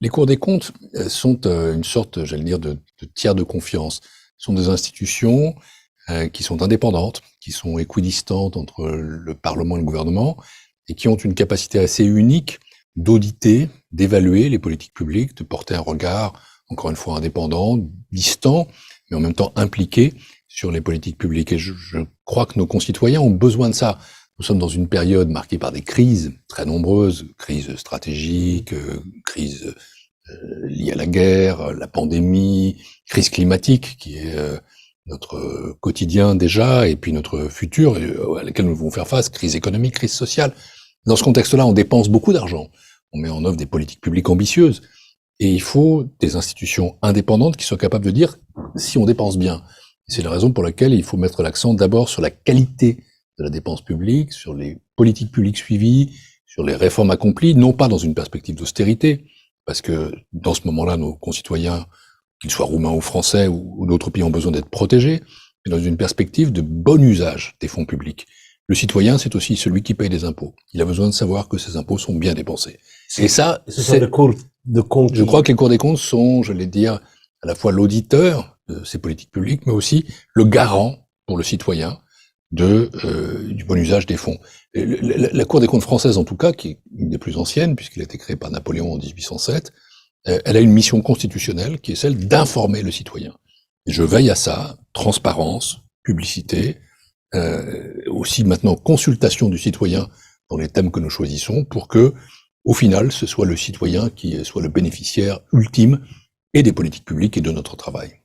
Les cours des comptes sont une sorte, j'allais dire, de tiers de confiance. Ce sont des institutions qui sont indépendantes, qui sont équidistantes entre le Parlement et le gouvernement, et qui ont une capacité assez unique d'auditer, d'évaluer les politiques publiques, de porter un regard, encore une fois, indépendant, distant, mais en même temps impliqué sur les politiques publiques. Et je crois que nos concitoyens ont besoin de ça. Nous sommes dans une période marquée par des crises très nombreuses, crises stratégiques, crises liées à la guerre, la pandémie, crise climatique qui est notre quotidien déjà, et puis notre futur à laquelle nous devons faire face, crise économique, crise sociale. Dans ce contexte-là, on dépense beaucoup d'argent, on met en œuvre des politiques publiques ambitieuses, et il faut des institutions indépendantes qui soient capables de dire si on dépense bien. C'est la raison pour laquelle il faut mettre l'accent d'abord sur la qualité de la dépense publique, sur les politiques publiques suivies, sur les réformes accomplies, non pas dans une perspective d'austérité, parce que dans ce moment-là, nos concitoyens, qu'ils soient roumains ou français ou d'autres pays, ont besoin d'être protégés, mais dans une perspective de bon usage des fonds publics. Le citoyen, c'est aussi celui qui paye des impôts. Il a besoin de savoir que ses impôts sont bien dépensés. Et ça, ce sont des cours de compte. Je crois que les cours des comptes sont, je vais dire, à la fois l'auditeur de ces politiques publiques, mais aussi le garant pour le citoyen du bon usage des fonds. La Cour des comptes française, en tout cas, qui est une des plus anciennes, puisqu'elle a été créée par Napoléon en 1807, elle a une mission constitutionnelle qui est celle d'informer le citoyen. Et je veille à ça, transparence, publicité, aussi maintenant consultation du citoyen dans les thèmes que nous choisissons, pour que, au final, ce soit le citoyen qui soit le bénéficiaire ultime et des politiques publiques et de notre travail.